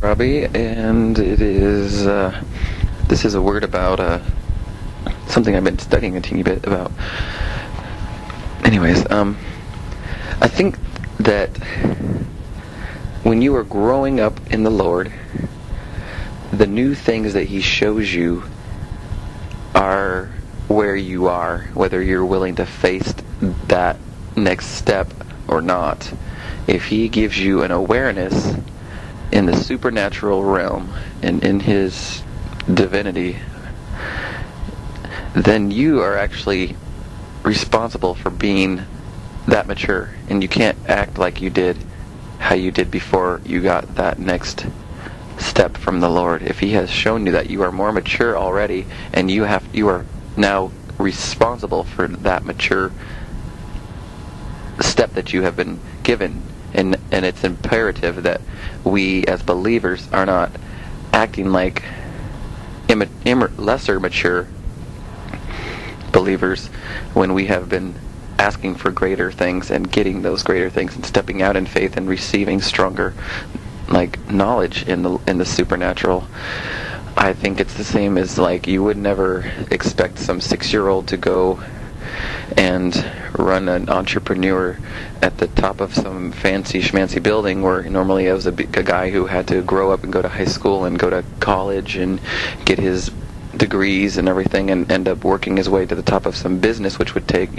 Robby, and it is this is a word about something I've been studying a teeny bit about. Anyways, I think that when you are growing up in the Lord, the new things that He shows you are where you are, whether you're willing to face that next step or not. If He gives you an awareness in the supernatural realm and in His divinity, then you are actually responsible for being that mature, and you can't act like you did how you did before you got that next step from the Lord. If He has shown you that you are more mature already, and you are now responsible for that mature step that you have been given, and it's imperative that we as believers are not acting like lesser mature believers when we have been asking for greater things and getting those greater things and stepping out in faith and receiving stronger knowledge in the supernatural. I think it's the same as you would never expect some 6-year-old to go and run an entrepreneur at the top of some fancy schmancy building, where normally I was a guy who had to grow up and go to high school and go to college and get his degrees and everything, and end up working his way to the top of some business, which would take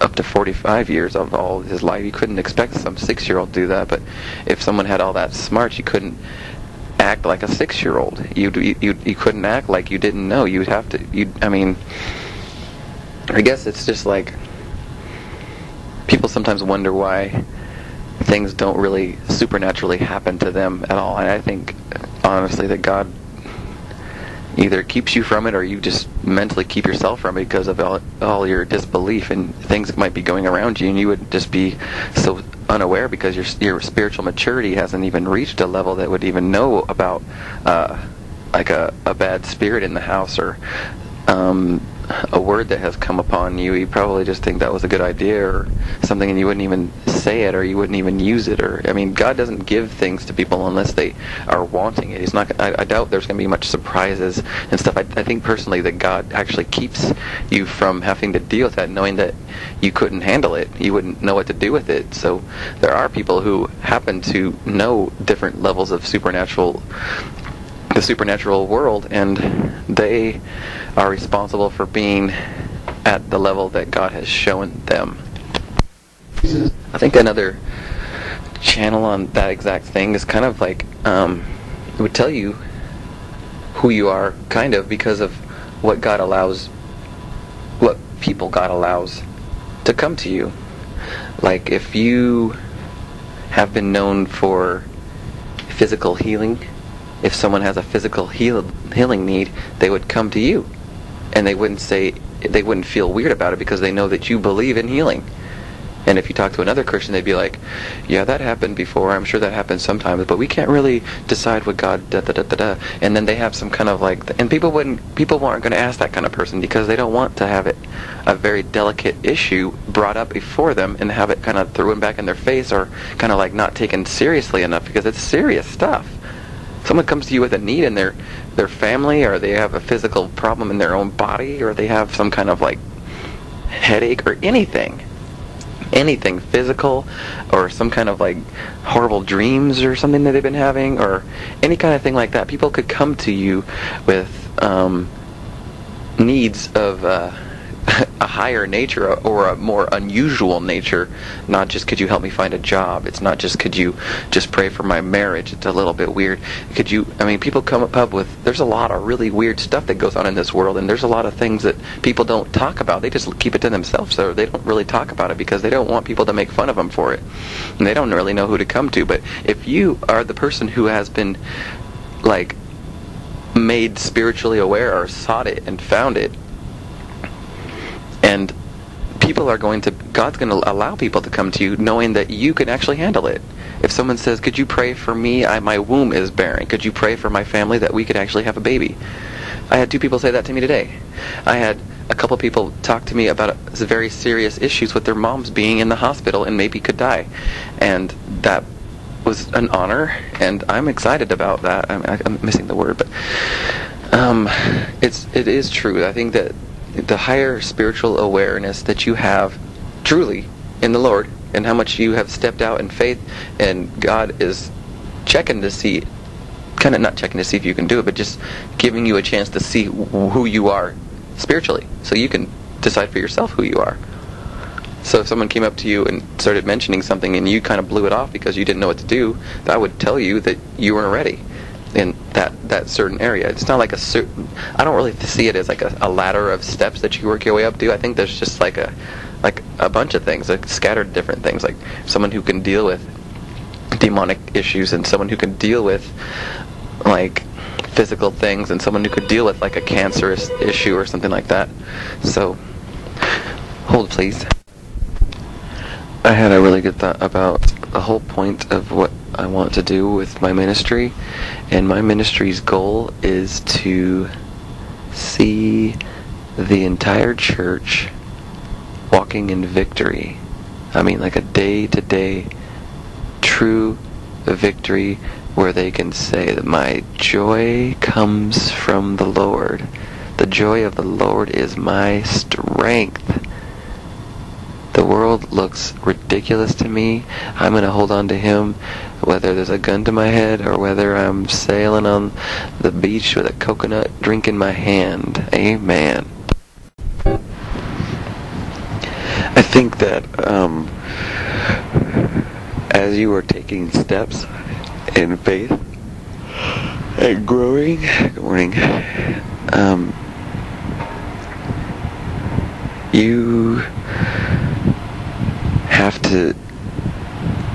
up to 45 years of all his life. You couldn't expect some 6-year-old to do that. But if someone had all that smarts, you couldn't act like a 6-year-old. You couldn't act like you didn't know. You'd have to. I guess it's just people sometimes wonder why things don't really supernaturally happen to them at all. And I think, honestly, that God either keeps you from it, or you just mentally keep yourself from it because of all your disbelief, and things might be going around you, and you would just be so unaware because your spiritual maturity hasn't even reached a level that would even know about a bad spirit in the house, or a word that has come upon you. You probably just think that was a good idea or something, and you wouldn't even say it, or you wouldn't even use it. God doesn't give things to people unless they are wanting it. He's not. I doubt there's going to be much surprises and stuff. I think personally that God actually keeps you from having to deal with that, knowing that you couldn't handle it. You wouldn't know what to do with it. So there are people who happen to know different levels of the supernatural world, and they are responsible for being at the level that God has shown them. I think another channel on that exact thing is kind of it would tell you who you are, kind of, because of what people God allows to come to you. If you have been known for physical healing, if someone has a physical healing need, they would come to you, and they wouldn't feel weird about it because they know that you believe in healing. And if you talk to another Christian, they'd be like, yeah, that happened before, I'm sure that happens sometimes, but we can't really decide what God da-da-da-da-da. And then they have some kind of and people aren't going to ask that kind of person because they don't want to have a very delicate issue brought up before them and have it kind of thrown back in their face, or kind of not taken seriously enough, because it's serious stuff. Someone comes to you with a need in their family, or they have a physical problem in their own body, or they have some kind of headache, or anything physical, or some kind of horrible dreams or something that they've been having, or any kind of thing like that. People could come to you with needs of a higher nature, or a more unusual nature. Not just, could you help me find a job? It's not just, could you just pray for my marriage? It's a little bit weird. People come up with, there's a lot of really weird stuff that goes on in this world, and there's a lot of things that people don't talk about. They just keep it to themselves, so they don't really talk about it because they don't want people to make fun of them for it, and they don't really know who to come to. But if you are the person who has been made spiritually aware, or sought it and found it, and God's going to allow people to come to you knowing that you can actually handle it. If someone says, could you pray for me? My womb is barren. Could you pray for my family that we could actually have a baby? I had 2 people say that to me today. I had a couple people talk to me about very serious issues with their moms being in the hospital and maybe could die. And that was an honor, and I'm excited about that. I'm missing the word, but it is true. I think that the higher spiritual awareness that you have truly in the Lord, and how much you have stepped out in faith, and God is checking to see, kind of not checking to see if you can do it, but just giving you a chance to see who you are spiritually, so you can decide for yourself who you are. So if someone came up to you and started mentioning something and you kind of blew it off because you didn't know what to do, that would tell you that you weren't ready in that certain area. It's not like I don't really see it as like a ladder of steps that you work your way up to. I think there's just like a bunch of things, like scattered different things, like someone who can deal with demonic issues, and someone who can deal with like physical things, and someone who could deal with like a cancerous issue or something like that. So hold please. I had a really good thought about the whole point of what I want to do with my ministry, and my ministry's goal is to see the entire church walking in victory. I mean, like a day-to-day true victory where they can say that my joy comes from the Lord. The joy of the Lord is my strength. The world looks ridiculous to me. I'm going to hold on to Him, whether there's a gun to my head or whether I'm sailing on the beach with a coconut drink in my hand. Amen. I think that as you are taking steps in faith and growing, good morning, you have to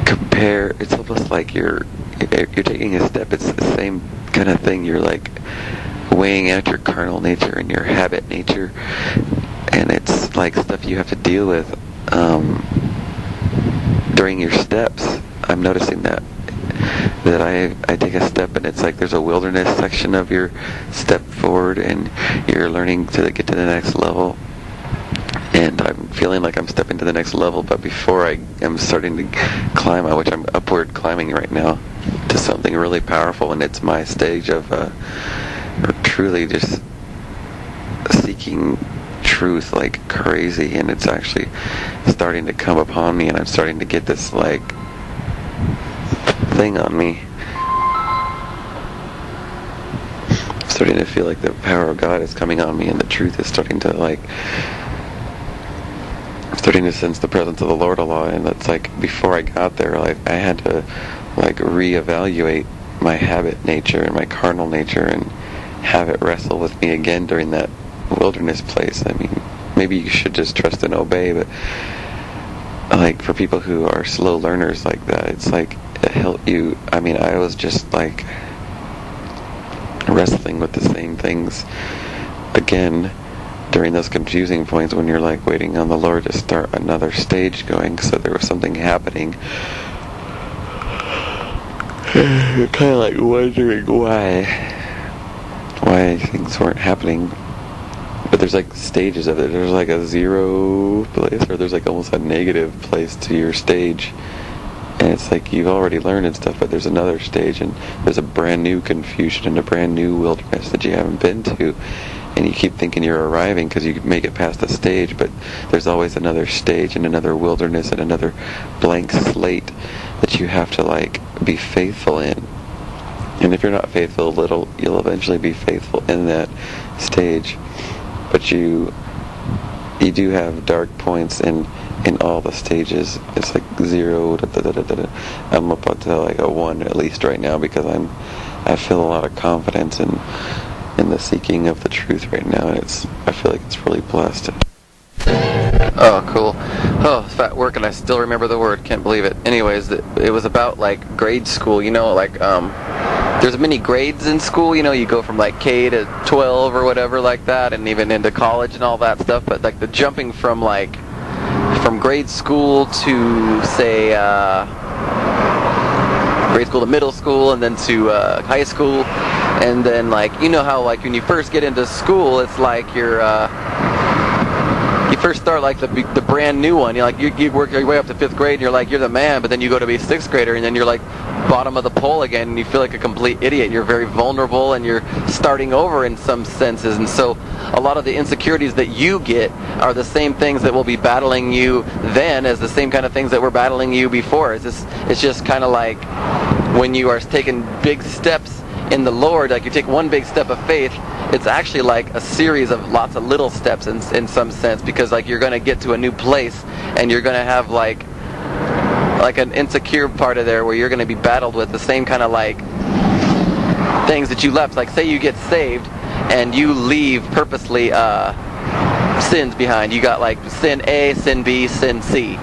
compare. It's almost like you're taking a step. It's the same kind of thing. You're like weighing out your carnal nature and your habit nature, and it's like stuff you have to deal with during your steps. I'm noticing that I take a step and it's like there's a wilderness section of your step forward, and you're learning to get to the next level. And I'm feeling like I'm stepping to the next level, but before I am starting to climb, which I'm upward climbing right now, to something really powerful, and it's my stage of truly just seeking truth like crazy, and it's actually starting to come upon me, and I'm starting to get this like thing on me. I'm starting to feel like the power of God is coming on me, and the truth is starting to like... starting to sense the presence of the Lord a lot, and it's like before I got there, like I had to like reevaluate my habit nature and my carnal nature and have it wrestle with me again during that wilderness place. I mean, maybe you should just trust and obey, but like for people who are slow learners like that, it's like I mean, I was just like wrestling with the same things again during those confusing points when you're like waiting on the Lord to start another stage going. So there was something happening. You're kind of like wondering why things weren't happening. But there's like stages of it. There's like a zero place, or there's like almost a negative place to your stage. And it's like you've already learned and stuff, but there's another stage, and there's a brand new confusion and a brand new wilderness that you haven't been to. And you keep thinking you're arriving because you make it past the stage, but there's always another stage and another wilderness and another blank slate that you have to like be faithful in. And if you're not faithful you'll eventually be faithful in that stage. But you do have dark points in all the stages. It's like 0. I'm up to like a 1 at least right now, because I feel a lot of confidence in the seeking of the truth right now, and I feel like it's really blessed. Oh, cool. Oh, it's at work and I still remember the word. Can't believe it. Anyways, it was about like grade school. You know, like there's many grades in school. You know, you go from like K to 12 or whatever like that, and even into college and all that stuff. But like the jumping from grade school to say grade school to middle school, and then to high school, and then like, you know how like when you first get into school, it's like you first start like the brand new one. You like you work your way up to 5th grade, and you're like you're the man, but then you go to be 6th grader, and then you're like, bottom of the pole again, and you feel like a complete idiot. You're very vulnerable, and you're starting over in some senses. And so a lot of the insecurities that you get are the same things that will be battling you then as the same kind of things that were battling you before. It's just kind of like when you are taking big steps in the Lord, like you take one big step of faith, it's actually like a series of lots of little steps in some sense, because like you're going to get to a new place, and you're going to have like an insecure part of there where you're going to be battled with the same kind of like things that you left. Like say you get saved and you leave purposely sins behind. You got like sin A, sin B, sin C,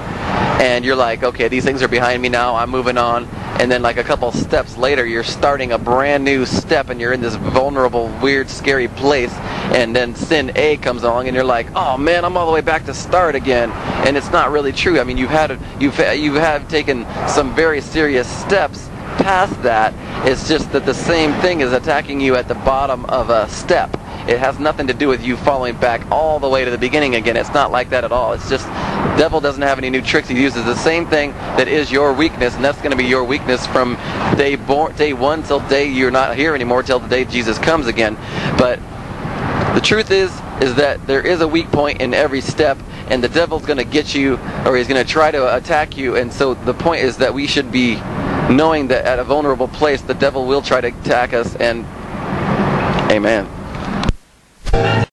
and you're like, okay, these things are behind me now, I'm moving on. And then like a couple steps later, you're starting a brand new step, and you're in this vulnerable, weird, scary place. And then sin A comes along, and you're like, oh man, I'm all the way back to start again. And it's not really true. I mean, you have taken some very serious steps past that. It's just that the same thing is attacking you at the bottom of a step. It has nothing to do with you falling back all the way to the beginning again. It's not like that at all. It's just the devil doesn't have any new tricks. He uses the same thing that is your weakness, and that's going to be your weakness from day one till day you're not here anymore, till the day Jesus comes again. But the truth is that there is a weak point in every step, and the devil's going to get you, or he's going to try to attack you. And so the point is that we should be knowing that at a vulnerable place, the devil will try to attack us. And amen.